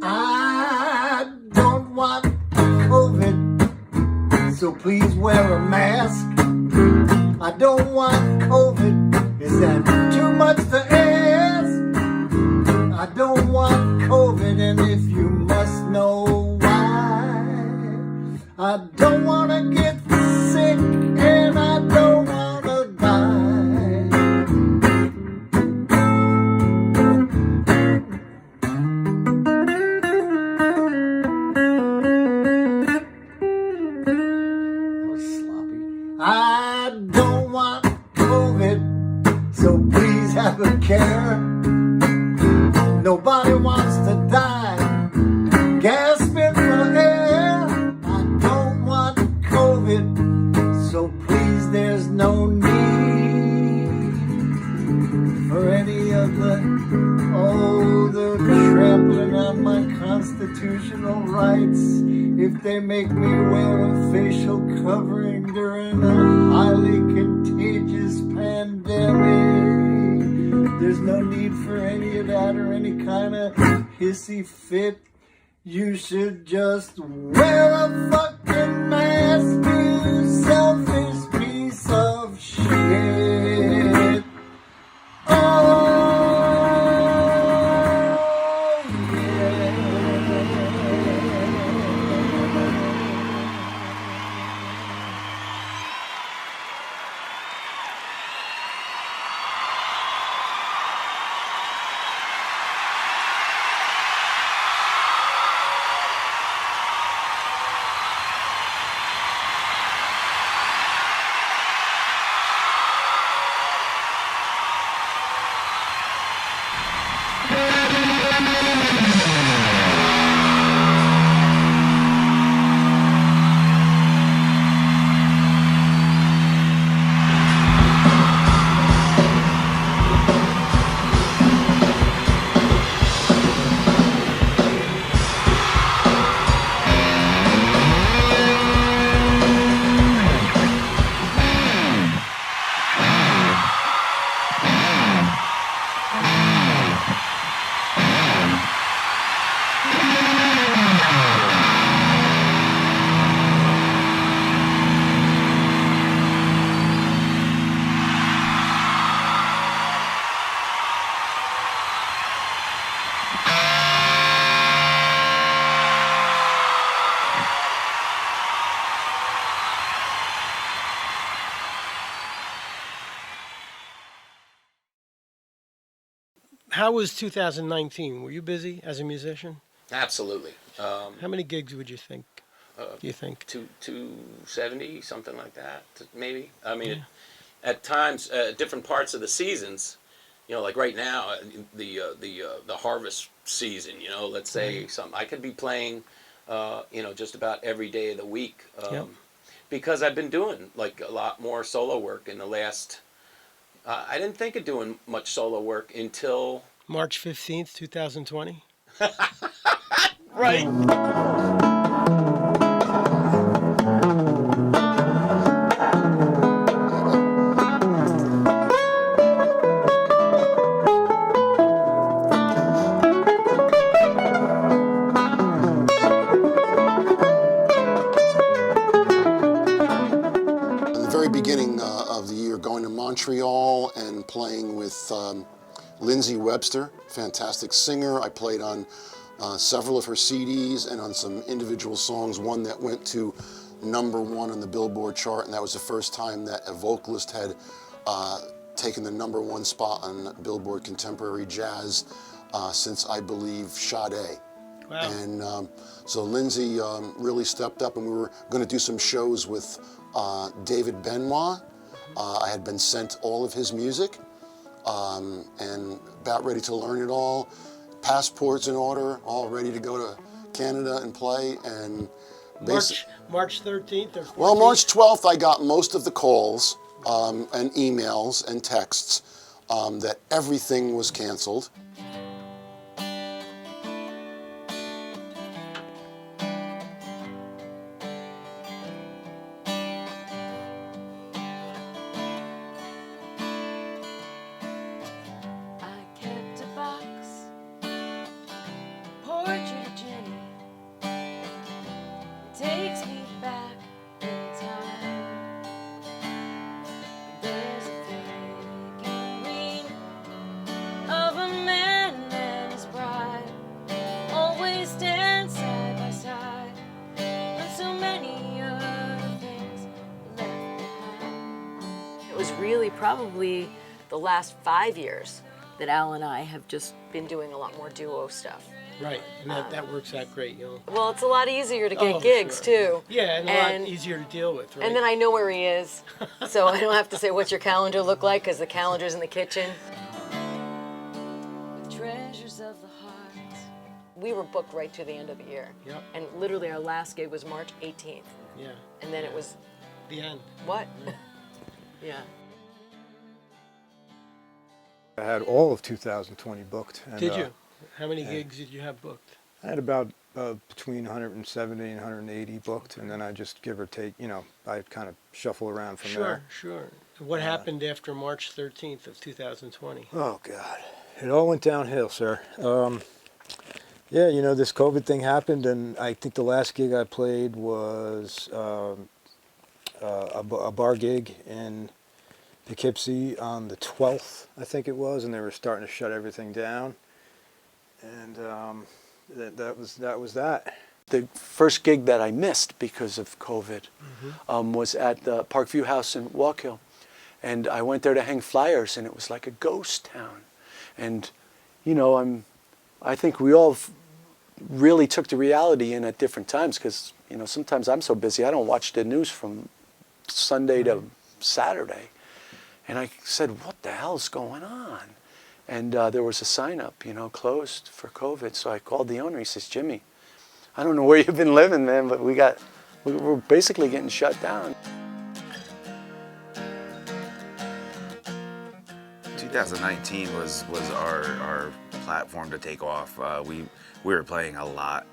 I don't want COVID, so please wear a mask. I don't want COVID, is that too much to ask? I don't want COVID, and if you must know why, I don't want to get sick, and I don't want to die. I don't want COVID, so please have a care. Nobody wants to die gasping for air. I don't want COVID, so please there's no need for any of the trampling on my constitutional rights. If they make me wear a facial covering during a highly contagious pandemic, there's no need for any of that or any kind of hissy fit. You should just wear a fucking mask, you selfish piece of shit. Oh, How was 2019? Were you busy as a musician? Absolutely. How many gigs would you think? Do you think? 270, something like that, maybe. I mean, at times, different parts of the seasons, like right now, the harvest season, let's say I could be playing, just about every day of the week, because I've been doing like a lot more solo work in the last. I didn't think of doing much solo work until March 15th, 2020? right. Beginning of the year, going to Montreal and playing with Lindsay Webster, fantastic singer. I played on several of her CDs and on some individual songs, one that went to #1 on the Billboard chart, and that was the first time that a vocalist had taken the #1 spot on Billboard Contemporary Jazz since, I believe, Sade. Wow. And so Lindsay really stepped up, and we were going to do some shows with David Benoit. I had been sent all of his music and about ready to learn it all. Passports in order, all ready to go to Canada and play. And March 13th or 14th? Well, March 12th, I got most of the calls and emails and texts that everything was canceled. Georgia Jenny takes me back in time. There's a figurine of a man and his bride, always stand side by side, and so many other things left behind. It was really probably the last 5 years that Al and I have just been doing a lot more duo stuff. Right, and that works out great, you know. Well, it's a lot easier to get Oh, gigs sure. too. Yeah, and a And- lot easier to deal with, right? And then I know where he is, so I don't have to say what's your calendar look like, because the calendar's in the kitchen. The treasures of the heart. We were booked right to the end of the year. Yep. And literally our last gig was March 18th. Yeah, And then it was, the end. what? Yeah. I had all of 2020 booked. And, Did you? How many gigs did you have booked? I had about between 170 and 180 booked, and then I just give or take, you know, I kind of shuffle around from Sure, there. sure. What happened after March 13th of 2020? Oh, God. It all went downhill, sir. Yeah, you know, this COVID thing happened, and I think the last gig I played was a bar gig in Poughkeepsie on the 12th, I think it was, and they were starting to shut everything down. And that was that. The first gig that I missed because of COVID was at the Parkview House in Walk Hill. And I went there to hang flyers, and it was like a ghost town. And, you know, I think we all really took the reality in at different times, because, you know, sometimes I'm so busy I don't watch the news from Sunday to Saturday. And I said, what the hell's going on? And there was a sign up, you know, closed for COVID. So I called the owner. He says, Jimmy, I don't know where you've been living, man, but we're basically getting shut down. 2019 was our platform to take off. We were playing a lot,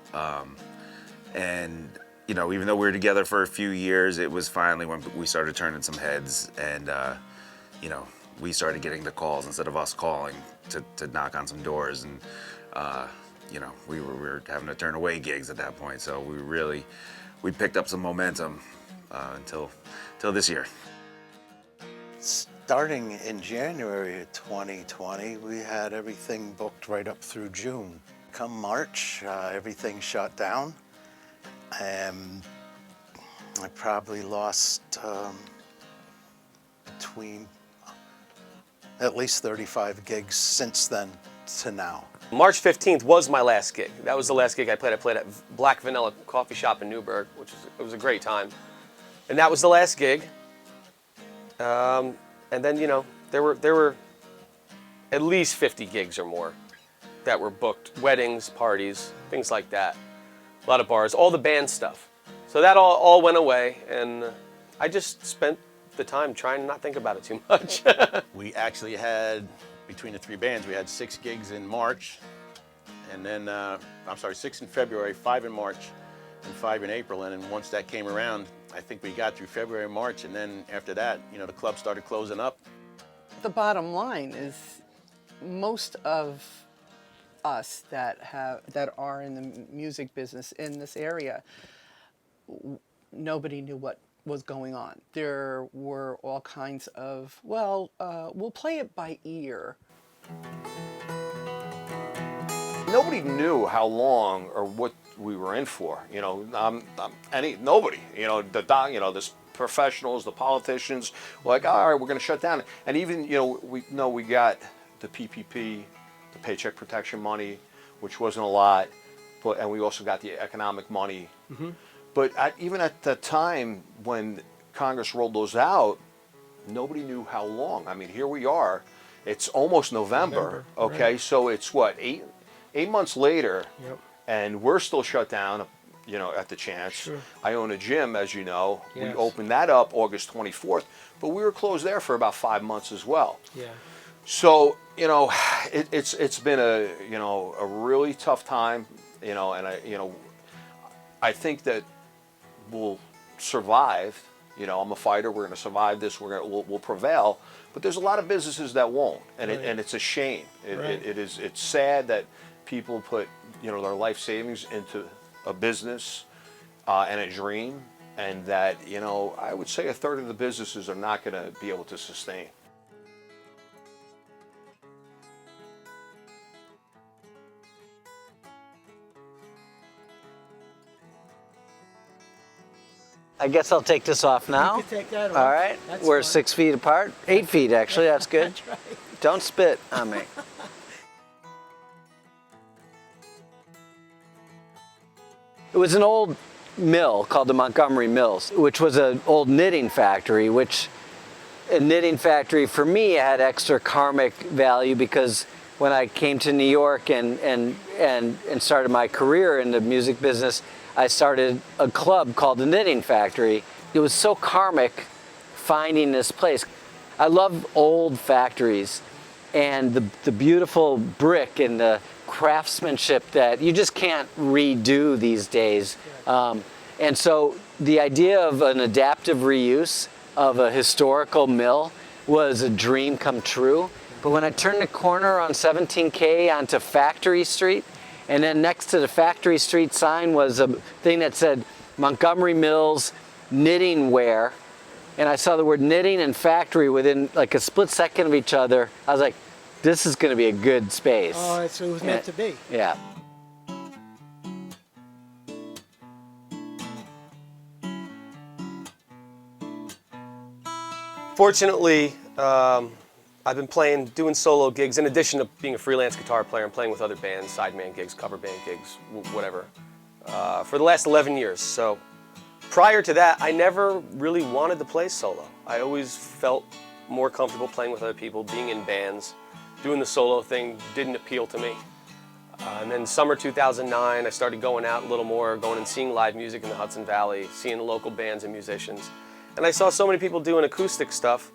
and you know, even though we were together for a few years, it was finally when we started turning some heads, and you know, we started getting the calls instead of us calling to knock on some doors, and you know, we were having to turn away gigs at that point. So we picked up some momentum until this year. Starting in January of 2020, we had everything booked right up through June. Come March, everything shut down. I probably lost between at least 35 gigs since then to now. March 15th was my last gig. That was the last gig I played. I played at Black Vanilla Coffee Shop in Newburgh, it was a great time. And that was the last gig. And then, you know, there were at least 50 gigs or more that were booked. Weddings, parties, things like that. A lot of bars, all the band stuff. So that all went away, and I just spent the time trying to not think about it too much. We actually had, between the three bands, we had 6 gigs in March, and then, 6 in February, 5 in March, and 5 in April. And then once that came around, I think we got through February, March, and then after that, you know, the club started closing up. The bottom line is most of us that are in the music business in this area, nobody knew what was going on. There were all kinds of, well, we'll play it by ear. Nobody knew how long or what we were in for. You know, nobody. You know, the professionals, the politicians, were like, all right, we're going to shut down. And even, you know, we got the PPP, the Paycheck Protection money, which wasn't a lot, and we also got the economic money. Mm-hmm. But even at the time when Congress rolled those out, nobody knew how long. I mean, here we are. It's almost November. Okay, right. So it's what, eight months later, Yep. and we're still shut down, you know, at the Chance. Sure. I own a gym, as you know. Yes. We opened that up August 24th, but we were closed there for about 5 months as well. Yeah. So, you know, it's been a really tough time, you know, and I think that we'll survive. You know, I'm a fighter. We're going to survive this. We'll prevail. But there's a lot of businesses that won't, and Right. it's a shame. Right. It's sad that people put, you know, their life savings into a business and a dream, and that, you know, I would say a third of the businesses are not going to be able to sustain. I guess I'll take this off now. You can take that off. All right. That's We're fine. 6 feet apart. 8 feet, actually. That's good. That's right. Don't spit on me. It was an old mill called the Montgomery Mills, which was an old knitting factory, which a knitting factory for me had extra karmic value because when I came to New York and started my career in the music business, I started a club called the Knitting Factory. It was so karmic finding this place. I love old factories and the beautiful brick and the craftsmanship that you just can't redo these days. And so the idea of an adaptive reuse of a historical mill was a dream come true. But when I turned the corner on 17K onto Factory Street, and then next to the Factory Street sign was a thing that said Montgomery Mills Knitting Wear, and I saw the word knitting and factory within like a split second of each other. I was like, this is going to be a good space. Oh, so it was meant to be. Yeah. Fortunately, I've been doing solo gigs in addition to being a freelance guitar player and playing with other bands, sideman gigs, cover band gigs, whatever, for the last 11 years. So prior to that, I never really wanted to play solo. I always felt more comfortable playing with other people, being in bands. Doing the solo thing didn't appeal to me. And then summer 2009, I started going out a little more, going and seeing live music in the Hudson Valley, seeing the local bands and musicians. And I saw so many people doing acoustic stuff.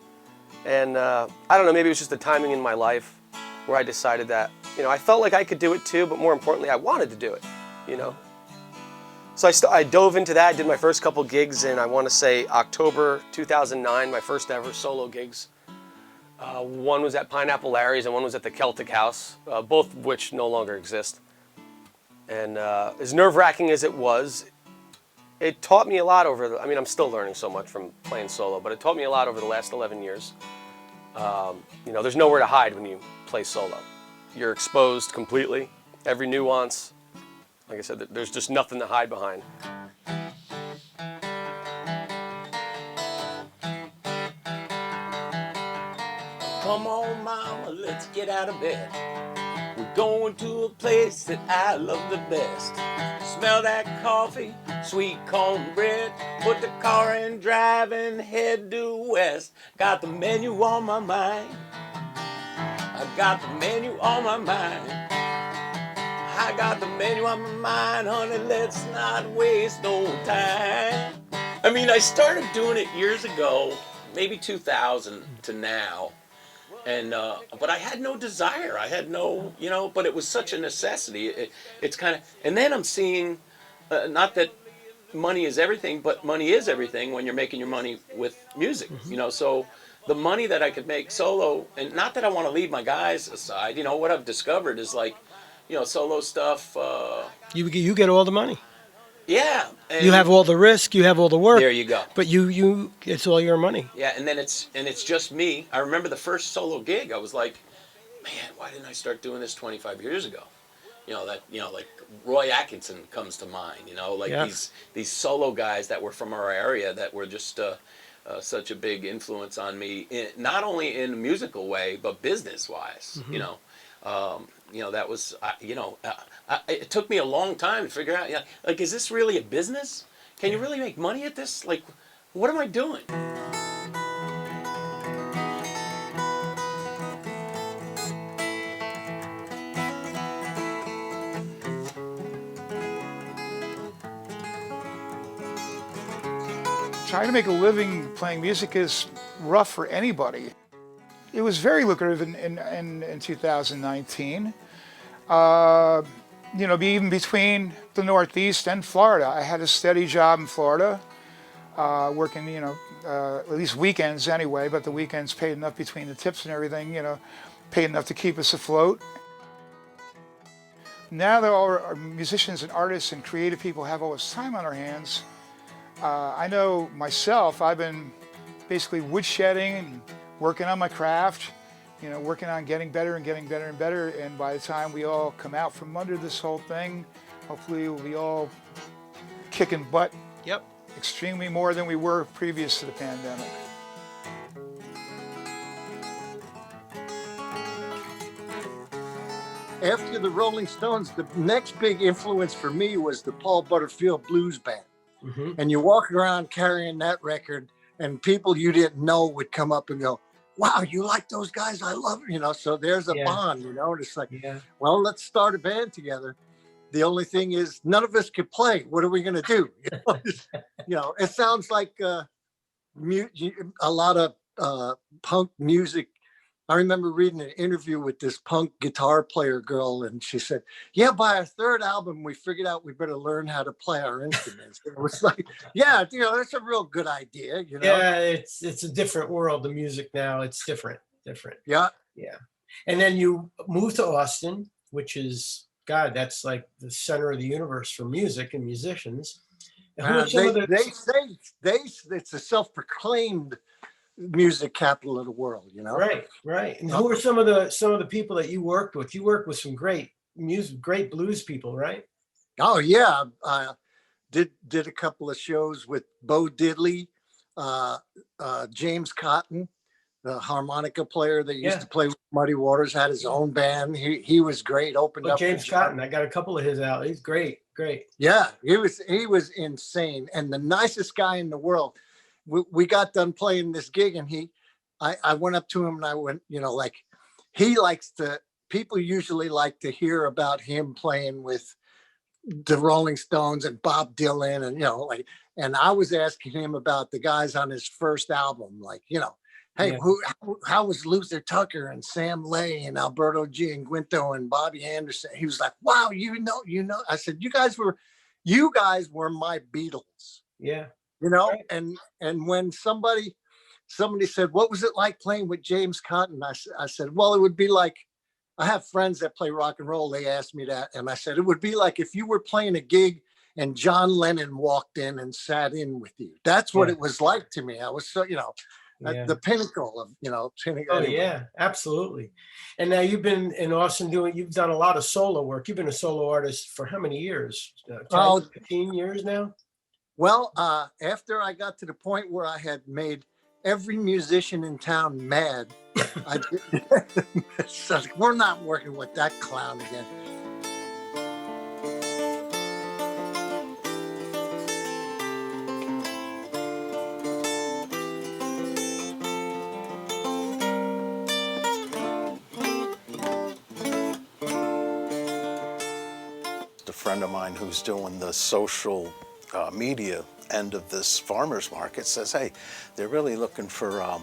And I don't know, maybe it was just the timing in my life where I decided that, you know, I felt like I could do it too, but more importantly, I wanted to do it, you know. So I dove into that. I did my first couple gigs in, I want to say, October 2009, my first ever solo gigs. One was at Pineapple Larry's and one was at the Celtic House, both of which no longer exist. And as nerve-wracking as it was, it taught me a lot I mean, I'm still learning so much from playing solo, but it taught me a lot over the last 11 years. You know, there's nowhere to hide when you play solo. You're exposed completely, every nuance. Like I said, there's just nothing to hide behind. Come on, mama, let's get out of bed. We're going to a place that I love the best. Smell that coffee, sweet cornbread. Put the car in drive and head due west. Got the menu on my mind. I got the menu on my mind. I got the menu on my mind, honey, let's not waste no time. I mean, I started doing it years ago, maybe 2000 to now. And but I had no desire. I had no, you know. But it was such a necessity. It's kind of. And then I'm seeing, not that money is everything, but money is everything when you're making your money with music. Mm-hmm. You know, so the money that I could make solo, and not that I want to leave my guys aside. You know, what I've discovered is like, you know, solo stuff. You get all the money. Yeah. You have all the risk, you have all the work. There you go. But it's all your money. Yeah, and then it's just me. I remember the first solo gig. I was like, man, why didn't I start doing this 25 years ago? You know, like Roy Atkinson comes to mind. You know, like these solo guys that were from our area that were just such a big influence on me, not only in a musical way but business wise. Mm-hmm. You know, that was, it took me a long time to figure out, like, is this really a business? Can you really make money at this? Like, what am I doing? Trying to make a living playing music is rough for anybody. It was very lucrative in 2019. You know, even between the Northeast and Florida. I had a steady job in Florida, working, you know, at least weekends anyway, but the weekends paid enough between the tips and everything, you know, paid enough to keep us afloat. now that all our musicians and artists and creative people have all this time on our hands, I know myself, I've been basically woodshedding and working on my craft, you know, working on getting better and getting better and better. And by the time we all come out from under this whole thing, hopefully we'll be all kicking butt. Yep. Extremely more than we were previous to the pandemic. After the Rolling Stones, the next big influence for me was the Paul Butterfield Blues Band. Mm-hmm. And you walk around carrying that record, and people you didn't know would come up and go, "Wow, you like those guys? I love it." You know, so there's a bond, you know, and it's like, well, let's start a band together. The only thing is none of us could play. What are we going to do? You know, it sounds like a lot of punk music. I remember reading an interview with this punk guitar player girl, and she said, yeah, by our third album, we figured out we better learn how to play our instruments. It was like, yeah, you know, that's a real good idea. You know? Yeah, it's a different world, the music now. It's different. Yeah. Yeah. And then you moved to Austin, which is, God, that's like the center of the universe for music and musicians. And who are some of the- they say it's a self-proclaimed music capital of the world, you know. Right. And who are some of the people that you worked with? You worked with some great blues people, right? Oh yeah, did a couple of shows with Bo Diddley, James Cotton, the harmonica player that used to play with Muddy Waters, had his own band. He was great. Opened up James Cotton. I got a couple of his out. He's great. Yeah, he was insane and the nicest guy in the world. We got done playing this gig, and I went up to him and I went, you know, like people usually like to hear about him playing with the Rolling Stones and Bob Dylan, and, you know, like, and I was asking him about the guys on his first album, like, you know, hey, how was Luther Tucker and Sam Lay and Alberto Gianguinto and Bobby Anderson? He was like, wow, you know. I said, you guys were my Beatles. Yeah. You know, and when somebody said, what was it like playing with James Cotton? I said, well, it would be like, I have friends that play rock and roll. They asked me that. And I said, it would be like if you were playing a gig and John Lennon walked in and sat in with you. That's what it was like to me. I was so, you know, the pinnacle of, you know. Oh, yeah, absolutely. And now you've been in Austin you've done a lot of solo work. You've been a solo artist for how many years? 15 years now? Well, after I got to the point where I had made every musician in town mad, so we're not working with that clown again. A friend of mine who's doing the social media end of this farmers market says, hey, they're really looking for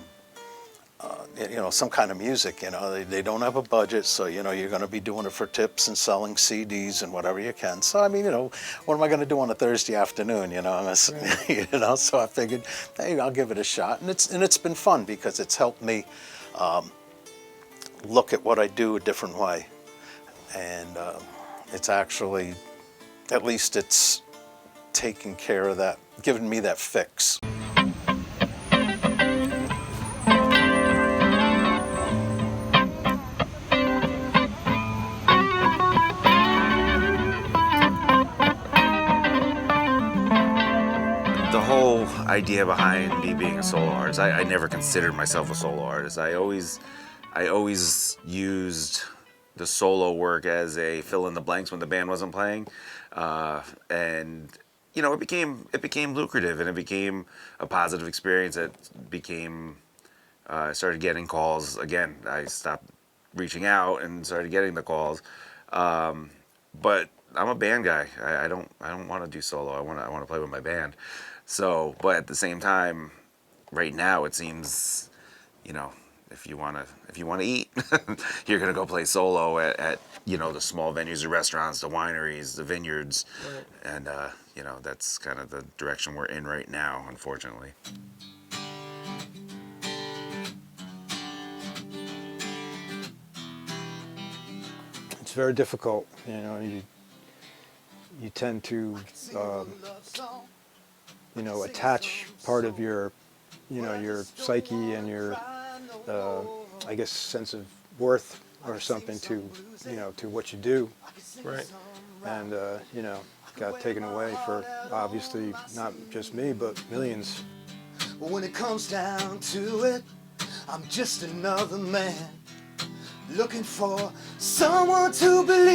you know, some kind of music. You know, they don't have a budget, so, you know, you're going to be doing it for tips and selling CDs and whatever you can. So I mean, you know, what am I going to do on a Thursday afternoon? You know, you know. So I figured, hey, I'll give it a shot, and it's been fun because it's helped me look at what I do a different way, and it's actually, at least it's taking care of that, giving me that fix. The whole idea behind me being a solo artist, I never considered myself a solo artist. I always used the solo work as a fill in the blanks when the band wasn't playing, and you know, it became lucrative, and it became a positive experience. It became I started getting calls again. I stopped reaching out and started getting the calls, but I'm a band guy. I don't want to do solo. I want to play with my band. So, but at the same time, right now it seems, you know, if you want to eat, you're gonna go play solo at you know, the small venues, the restaurants, the wineries, the vineyards, and you know, that's kind of the direction we're in right now, unfortunately. It's it's very difficult. You know, you tend to you know, attach part of your, you know, your psyche and your I guess sense of worth or something to, you know, to what you do. Right. And you know, got taken away for obviously not just me but millions. Well, when it comes down to it, I'm just another man looking for someone to believe,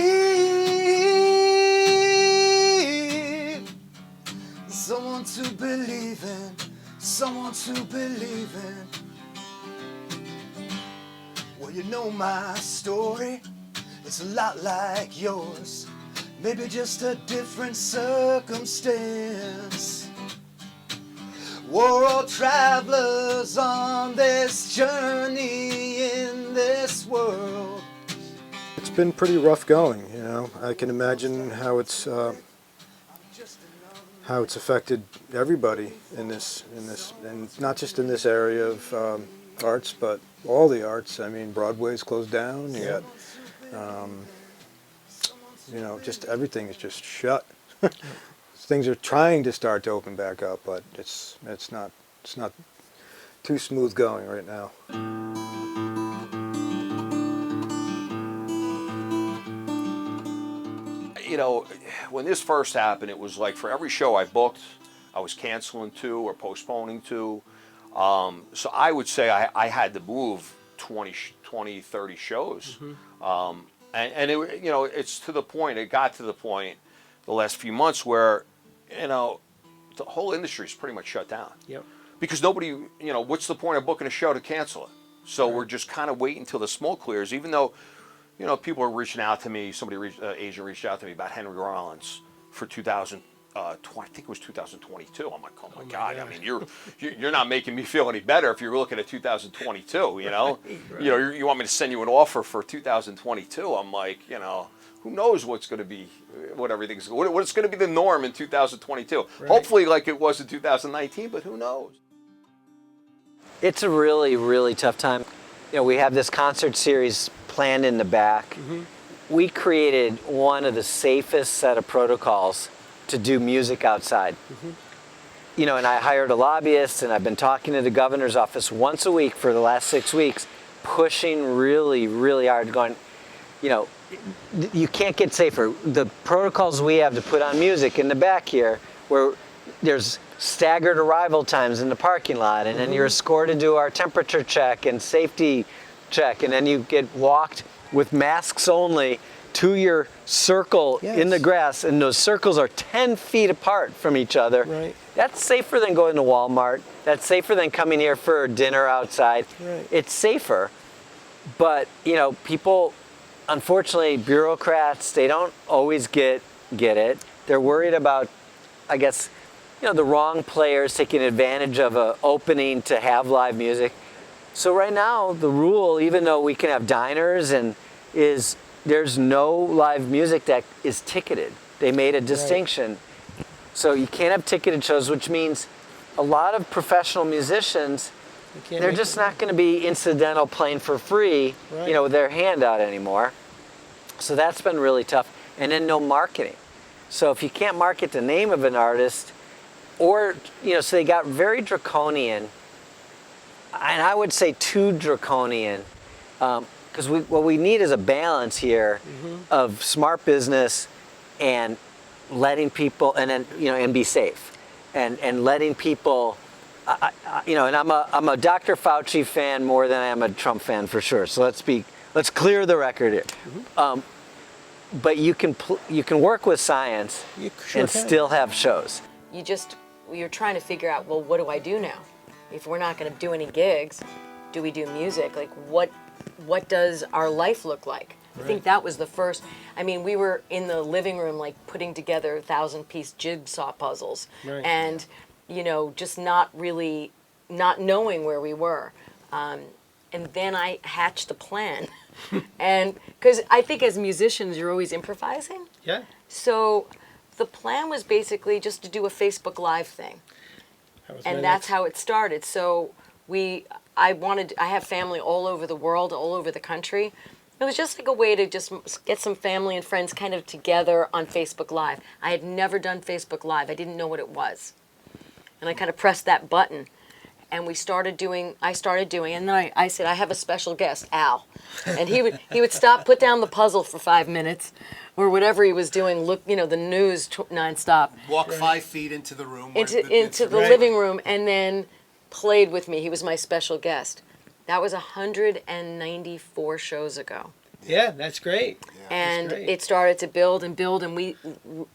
someone to believe in, someone to believe in. Well, you know my story, it's a lot like yours, maybe just a different circumstance. We're all travelers on this journey in this world. It's been pretty rough going, you know. I can imagine how it's affected everybody in this, and not just in this area of arts, but all the arts. I mean, Broadway's closed down. You got, you know, just everything is just shut. Things are trying to start to open back up, but it's not too smooth going right now. You know, when this first happened, it was like for every show I booked, I was canceling 2 or postponing 2. So I would say I had to move 20, 30 shows. And it, you know, it's to the point, it got to the point the last few months where, you know, the whole industry is pretty much shut down. Yep. Because nobody, you know, what's the point of booking a show to cancel it? So we're just kind of waiting until the smoke clears, even though, you know, people are reaching out to me. Agent reached out to me about Henry Rollins for 2020. I think it was 2022. I'm like, oh my God! I mean, you're not making me feel any better if you're looking at 2022. You know, Right. you know, you want me to send you an offer for 2022? I'm like, you know, who knows what's going to be, what everything's, what's going to be the norm in 2022? Right. Hopefully, like it was in 2019, but who knows? It's a really, really tough time. You know, we have this concert series planned in the back. We created one of the safest set of protocols to do music outside. You know, and I hired a lobbyist, and I've been talking to the governor's office once a week for the last 6 weeks, pushing really, really hard, going, you know, you can't get safer. The protocols we have to put on music in the back here, where there's staggered arrival times in the parking lot, and then you're escorted to our temperature check and safety check, and then you get walked with masks only to your circle in the grass, and those circles are 10 feet apart from each other. Right. That's safer than going to Walmart. That's safer than coming here for dinner outside. Right. It's safer, but you know, people, unfortunately, bureaucrats, they don't always get it. They're worried about, I guess, you know, the wrong players taking advantage of an opening to have live music. So right now, the rule, even though we can have diners, is there's no live music that is ticketed. They made a distinction. So you can't have ticketed shows, which means a lot of professional musicians, they're just not going to be incidental playing for free, you know, with their hand out anymore. So that's been really tough. And then no marketing. So if you can't market the name of an artist, or, you know, so they got very draconian, and I would say too draconian, because what we need is a balance here of smart business and letting people, and then, you know, and be safe, and letting people, you know, and I'm a Dr. Fauci fan more than I am a Trump fan for sure. So let's clear the record here. But you can work with science and still have shows. You're trying to figure out, well, what do I do now? If we're not going to do any gigs, do we do music? Like, what does our life look like? I think that was the first. I mean, we were in the living room, like, putting together 1,000-piece jigsaw puzzles, and, you know, just not knowing where we were. And then I hatched a plan. And because I think as musicians, you're always improvising. Yeah. So the plan was basically just to do a Facebook Live thing. And that's how it started. So I have family all over the world, all over the country. It was just like a way to just get some family and friends kind of together on Facebook Live. I had never done Facebook Live. I didn't know what it was. And I kind of pressed that button. And I started doing, and then I said, I have a special guest, Al. And he would stop, put down the puzzle for 5 minutes, or whatever he was doing, look, the news nonstop. Walk 5 feet into the room. Into the living room, and then played with me. He was my special guest. That was 194 shows ago. Yeah, that's great. And That's great. it started to build and build, and we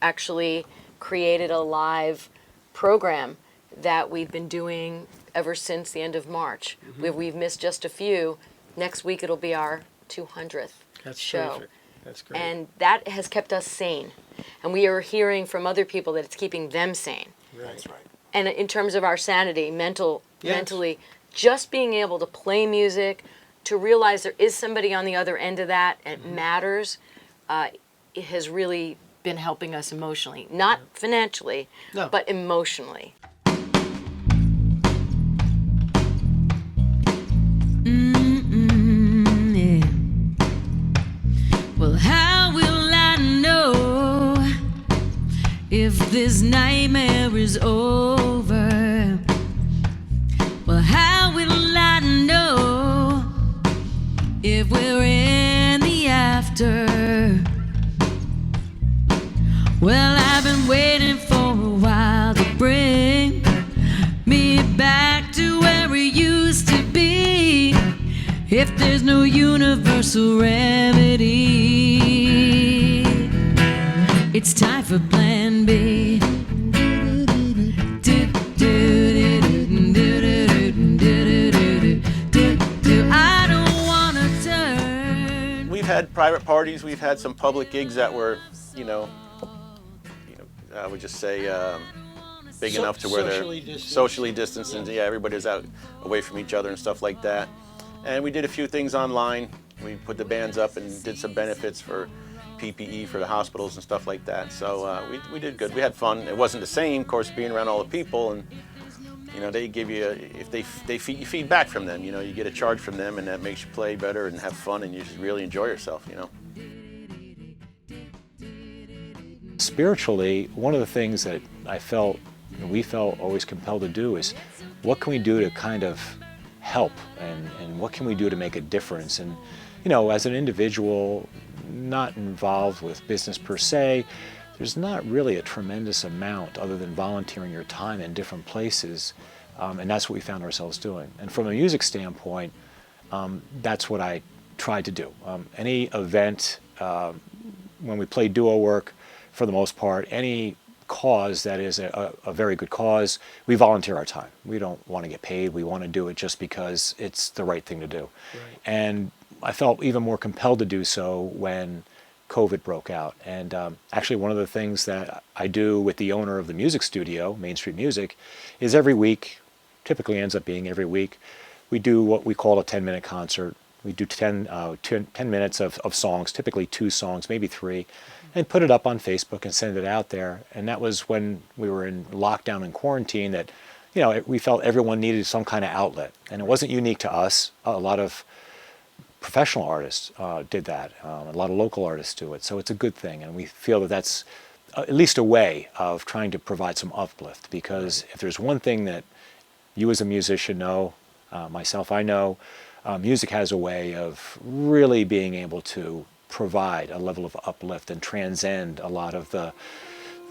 actually created a live program that we've been doing ever since the end of March. We've missed just a few. Next week it'll be our 200th That's show. terrific. That's great. And that has kept us sane. And we are hearing from other people that it's keeping them sane. That's right. And in terms of our sanity, mentally, just being able to play music, to realize there is somebody on the other end of that, and it matters, it has really been helping us emotionally. Not financially, No. but emotionally. Yeah. Well, how will I know if this nightmare is over? Well, how will I know if we're in the after? Well, I've been waiting for a while to bring me back to where we used to be. If there's no universal remedy, it's time for Plan B. I don't wanna turn. We've had private parties. We've had some public gigs that were, I would just say big enough to where Socially they're distanced. socially distanced, and yeah, everybody's out away from each other and stuff like that. And we did a few things online. We put the bands up and did some benefits for PPE for the hospitals and stuff like that. So we did good. We had fun. It wasn't the same, of course, being around all the people, and they give you you feedback from them. You get a charge from them, and that makes you play better and have fun, and you just really enjoy yourself. Spiritually, one of the things that we felt always compelled to do is, what can we do to kind of help, and what can we do to make a difference? And as an individual not involved with business per se, there's not really a tremendous amount other than volunteering your time in different places, and that's what we found ourselves doing. And from a music standpoint, that's what I tried to do. Any event, when we play duo work, for the most part, any cause that is a very good cause, we volunteer our time. We don't want to get paid. We want to do it just because it's the right thing to do. Right. And I felt even more compelled to do so when COVID broke out. And actually, one of the things that I do with the owner of the music studio, Main Street Music, is every week, typically ends up being every week, we do what we call a 10-minute concert. We do 10 minutes of songs, typically 2 songs, maybe 3, and put it up on Facebook and send it out there. And that was when we were in lockdown and quarantine that, we felt everyone needed some kind of outlet. And it wasn't unique to us. A lot of professional artists did that. A lot of local artists do it. So it's a good thing. And we feel that that's at least a way of trying to provide some uplift. Because if there's one thing that you as a musician know, myself I know, music has a way of really being able to provide a level of uplift and transcend a lot of the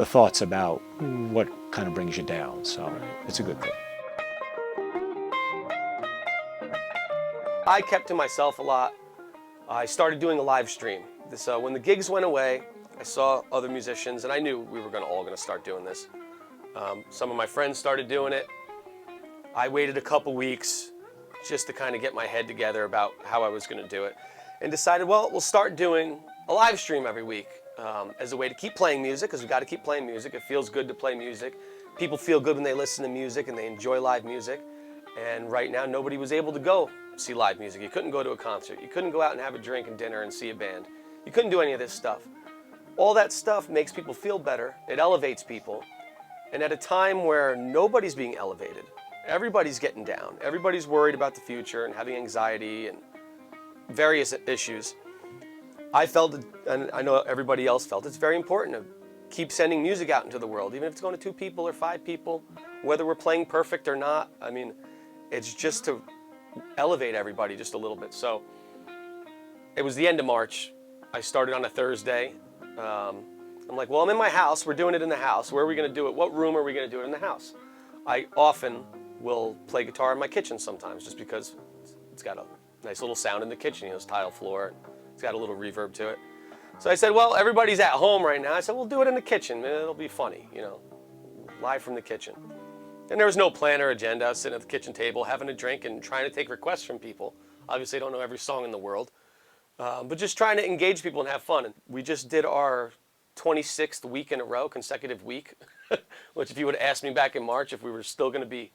thoughts about what kind of brings you down. So it's a good thing. I kept to myself a lot. I started doing a live stream. When the gigs went away, I saw other musicians, and I knew we were all going to start doing this. Some of my friends started doing it. I waited a couple weeks just to kind of get my head together about how I was going to do it, and decided, well, we'll start doing a live stream every week as a way to keep playing music, because we've got to keep playing music. It feels good to play music. People feel good when they listen to music and they enjoy live music. And right now, nobody was able to go see live music. You couldn't go to a concert. You couldn't go out and have a drink and dinner and see a band. You couldn't do any of this stuff. All that stuff makes people feel better. It elevates people. And at a time where nobody's being elevated, everybody's getting down. Everybody's worried about the future and having anxiety and various issues. I felt, and I know everybody else felt, it's very important to keep sending music out into the world, even if it's going to 2 people or 5 people, whether we're playing perfect or not. I mean, it's just to elevate everybody just a little bit. So it was the end of March. I started on a Thursday. I'm like, well, I'm in my house. We're doing it in the house. Where are we going to do it? What room are we going to do it in the house? I often will play guitar in my kitchen sometimes, just because it's got a nice little sound in the kitchen. You know, it's tile floor. It's got a little reverb to it. So I said, well, everybody's at home right now. I said, we'll do it in the kitchen. It'll be funny, you know, live from the kitchen. And there was no plan or agenda. I was sitting at the kitchen table, having a drink and trying to take requests from people. Obviously, I don't know every song in the world, but just trying to engage people and have fun. And we just did our 26th week in a row, consecutive week, which if you would have asked me back in March if we were still going to be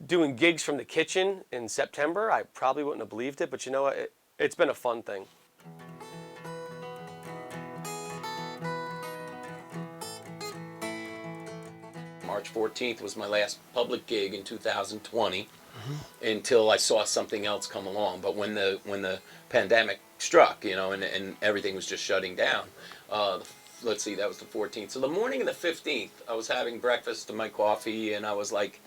doing gigs from the kitchen in September, I probably wouldn't have believed it. But you know what? It's been a fun thing. March 14th was my last public gig in 2020 until I saw something else come along. But when the pandemic struck, you know, and everything was just shutting down, let's see, that was the 14th. So the morning of the 15th, I was having breakfast and my coffee, and I was like,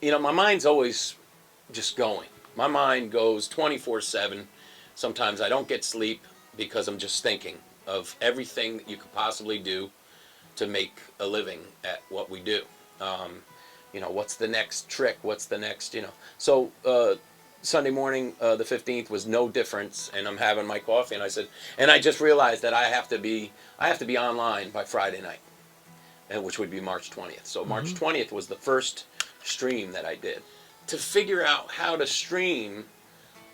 you know, my mind's always just going. My mind goes 24/7. Sometimes I don't get sleep because I'm just thinking of everything that you could possibly do to make a living at what we do. You know, what's the next trick? What's the next, you know? So Sunday morning, the 15th was no difference, and I'm having my coffee, and I said, and I just realized that I have to be online by Friday night, and which would be March 20th. So March 20th was the first stream that I did. To figure out how to stream,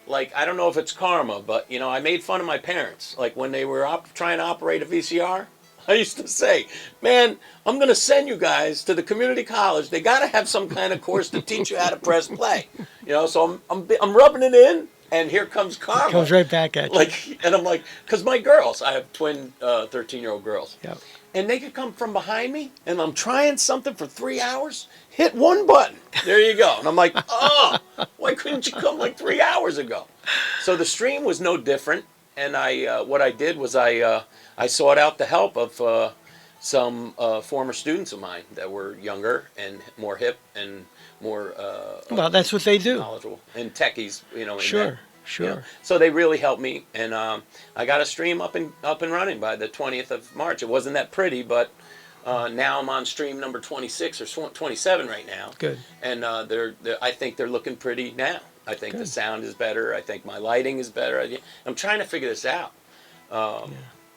like, I don't know if it's karma, but, you know, I made fun of my parents. Like, when they were trying to operate a VCR, I used to say, man, I'm going to send you guys to the community college. They got to have some kind of course to teach you how to press play. You know, so I'm rubbing it in, and here comes karma. It comes right back at you. Like, and I'm like, because my girls, I have twin 13-year-old girls. Yep. And they could come from behind me, and I'm trying something for 3 hours, hit one button. There you go. And I'm like, oh, why couldn't you come like 3 hours ago? So the stream was no different. And what I did was I sought out the help of some former students of mine that were younger and more hip and more well, that's what they do. knowledgeable and techies, you know. Sure. You know. So they really helped me, and I got a stream up and running by the 20th of March. It wasn't that pretty, but now I'm on stream number 26 or 27 right now. Good. And I think they're looking pretty now. I think the sound is better. I think my lighting is better. I'm trying to figure this out.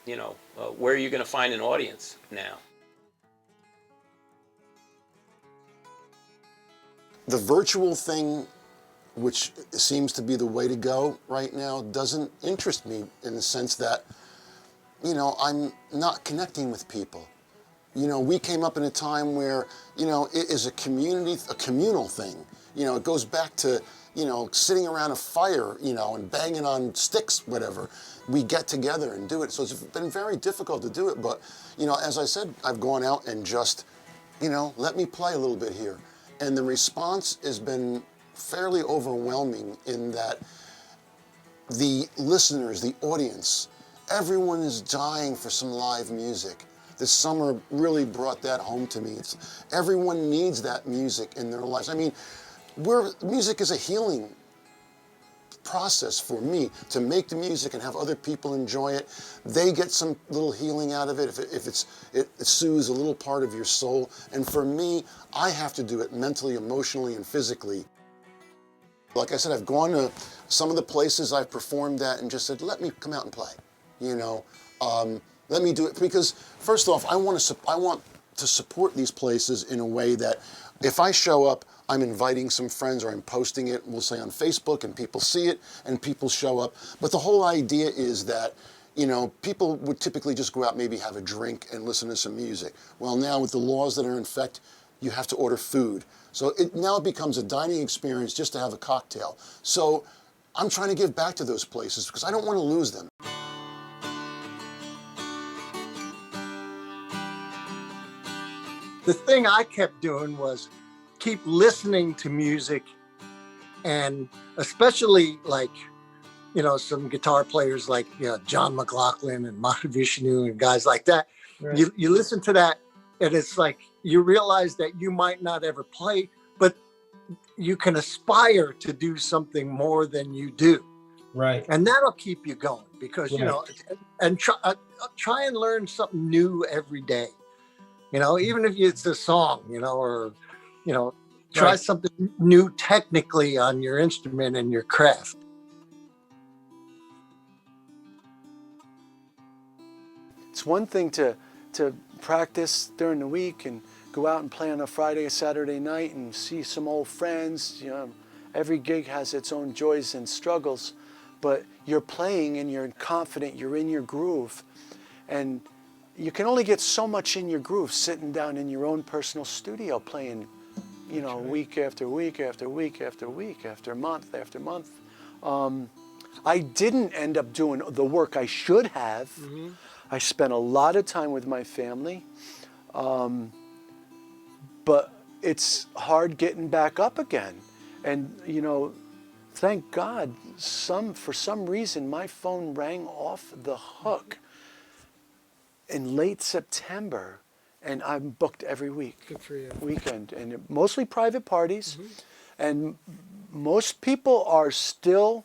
You know, where are you going to find an audience now? The virtual thing, which seems to be the way to go right now, doesn't interest me in the sense that, you know, I'm not connecting with people. You know, we came up in a time where, you know, it is a communal thing. You know, it goes back to, you know, sitting around a fire, you know, and banging on sticks, whatever. We get together and do it. So it's been very difficult to do it. But, you know, as I said, I've gone out and just, you know, let me play a little bit here. And the response has been fairly overwhelming in that the listeners, the audience, everyone is dying for some live music. This summer really brought that home to me. Everyone needs that music in their lives. I mean, music is a healing process for me, to make the music and have other people enjoy it. They get some little healing out of it if it soothes a little part of your soul. And for me, I have to do it mentally, emotionally, and physically. Like I said, I've gone to some of the places I've performed at and just said, let me come out and play, you know. Let me do it, because first off, I want to support these places in a way that if I show up, I'm inviting some friends, or I'm posting it, we'll say on Facebook, and people see it and people show up. But the whole idea is that, you know, people would typically just go out, maybe have a drink and listen to some music. Well, now with the laws that are in effect, you have to order food. So it now becomes a dining experience just to have a cocktail. So I'm trying to give back to those places because I don't want to lose them. The thing I kept doing was keep listening to music, and especially like you know, some guitar players like, you know, John McLaughlin and Mahavishnu and guys like that. Right. You listen to that, and it's like you realize that you might not ever play, but you can aspire to do something more than you do. Right. And that'll keep you going, because, you know, and try and learn something new every day. You know, even if it's a song, you know, or, you know, try something new technically on your instrument and your craft. It's one thing to practice during the week and go out and play on a Friday or Saturday night and see some old friends. You know, every gig has its own joys and struggles, but you're playing and you're confident, you're in your groove. And you can only get so much in your groove sitting down in your own personal studio playing, you know, week after week after week after week after month after month. I didn't end up doing the work I should have. Mm-hmm. I spent a lot of time with my family, but it's hard getting back up again. And, you know, thank God, for some reason, my phone rang off the hook in late September, and I'm booked every week. Good for you. Weekend, and mostly private parties. And most people are still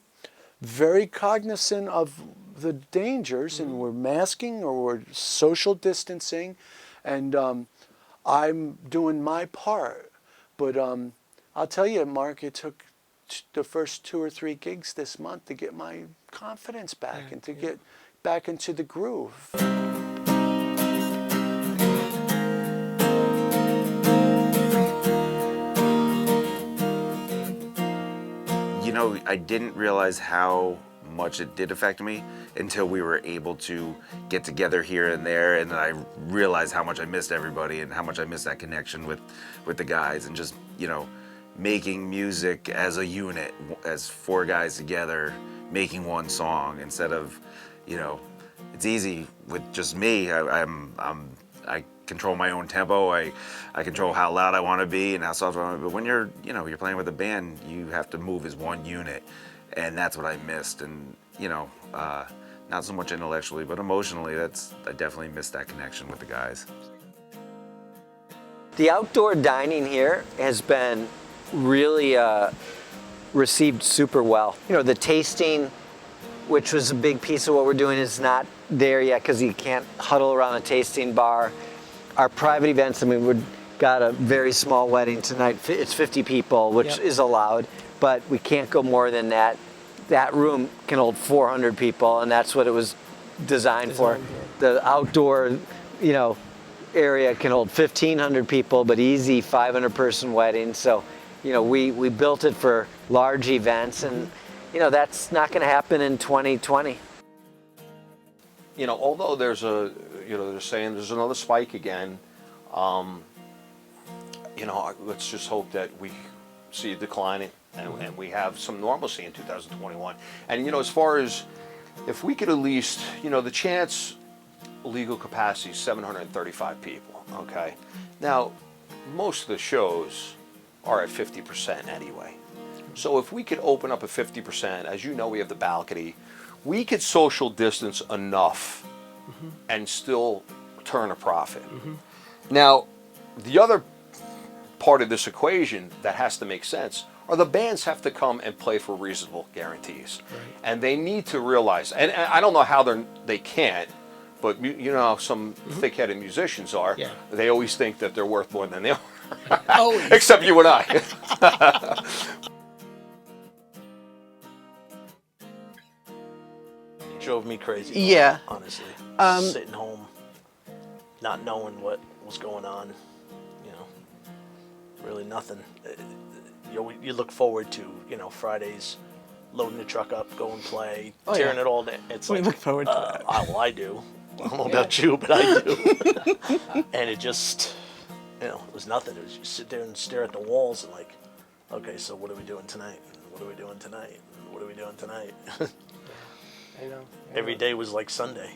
very cognizant of the dangers, and we're masking or we're social distancing, and I'm doing my part. But I'll tell you, Mark, it took the first 2 or 3 gigs this month to get my confidence back and to get back into the groove. You know, I didn't realize how much it did affect me until we were able to get together here and there, and I realized how much I missed everybody and how much I missed that connection with the guys, and just, you know, making music as a unit, as 4 guys together, making one song instead of, you know, it's easy with just me. I control my own tempo. I control how loud I want to be and how soft I want to be. But when you're playing with a band, you have to move as one unit, and that's what I missed. And, you know, not so much intellectually, but emotionally, I definitely missed that connection with the guys. The outdoor dining here has been really received super well. You know, the tasting, which was a big piece of what we're doing, is not there yet because you can't huddle around a tasting bar. Our private events, I mean, we've got a very small wedding tonight. It's 50 people, which is allowed, but we can't go more than that. That room can hold 400 people, and that's what it was designed for. The outdoor, you know, area can hold 1,500 people, but easy 500-person weddings. So, you know, we built it for large events, and, you know, that's not going to happen in 2020. You know, although there's they're saying there's another spike again, you know, let's just hope that we see it declining and we have some normalcy in 2021. And, you know, as far as if we could at least, you know, the chance legal capacity is 735 people, okay? Now, most of the shows are at 50% anyway. So if we could open up at 50%, as you know, we have the balcony, we could social distance enough and still turn a profit. Now, the other part of this equation that has to make sense are the bands have to come and play for reasonable guarantees. And they need to realize, and I don't know how they can't, but you know how some thick-headed musicians are, they always think that they're worth more than they are. Except you and I. Drove me crazy. Yeah. Honestly. Sitting home, not knowing what was going on, you know, really nothing. You look forward to, you know, Fridays, loading the truck up, go and play, tearing it all down. It's We like, look forward to that. Well, I do. I don't know about you, but I do. And it just, you know, it was nothing. It was just sit there and stare at the walls and like, okay, so what are we doing tonight? What are we doing tonight? What are we doing tonight? I know. Every day was like Sunday.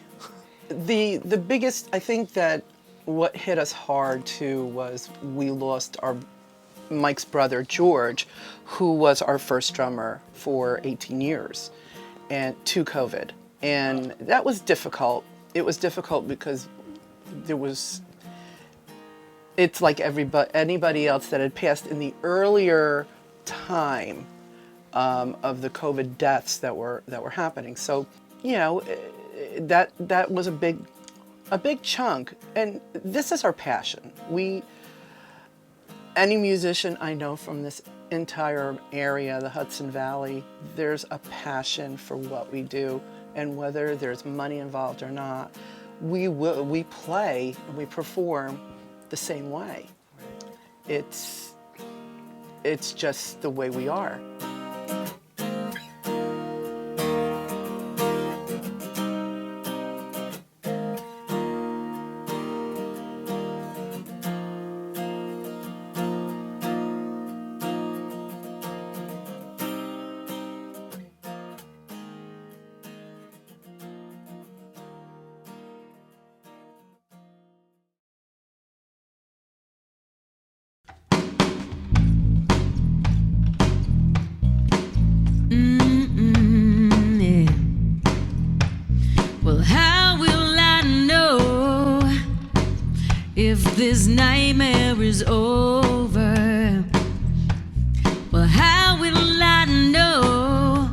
The biggest, I think that what hit us hard too was we lost Mike's brother George, who was our first drummer for 18 years. and to COVID. And that was difficult. It was difficult because it's like anybody else that had passed in the earlier time of the COVID deaths that were happening. So, you know, that was a big chunk. And this is our passion. Any musician I know from this entire area, the Hudson Valley, there's a passion for what we do, and whether there's money involved or not, we play and we perform the same way. It's just the way we are. If this nightmare is over, well, how will I know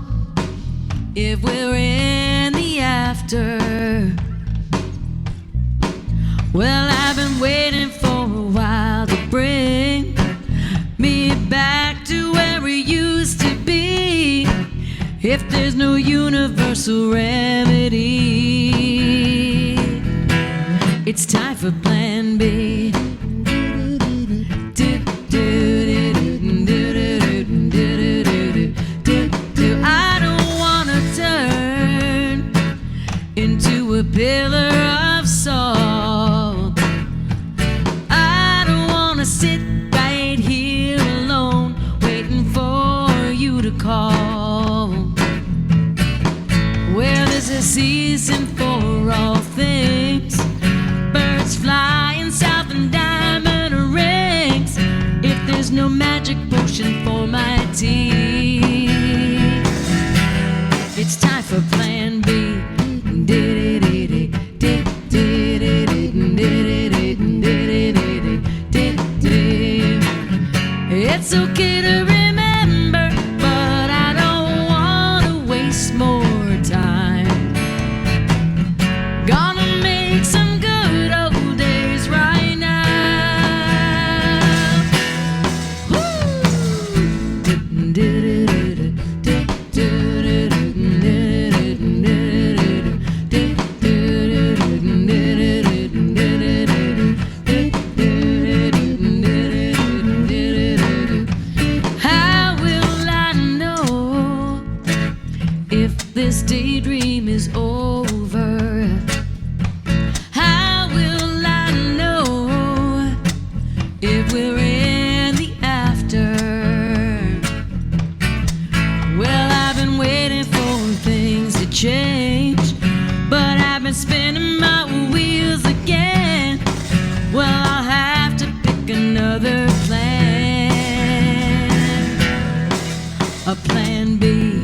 if we're in the after? Well, I've been waiting for a while to bring me back to where we used to be. If there's no universal remedy, it's time for Plan B. I don't wanna turn into a pillar of salt. I don't wanna sit right here alone, waiting for you to call. Well, there's a season for all things. Birds flying south and diamond rings. If there's no magic potion for my tea, it's time for Plan B. It's okay to remember, but I don't wanna waste more time. Gonna make some good old days right now. How will I know if this daydream is over? How will I know if we're in the after? Well, I've been waiting for things to change, but I've been spinning my wheels again. Well, I'll have to pick another plan, a Plan B.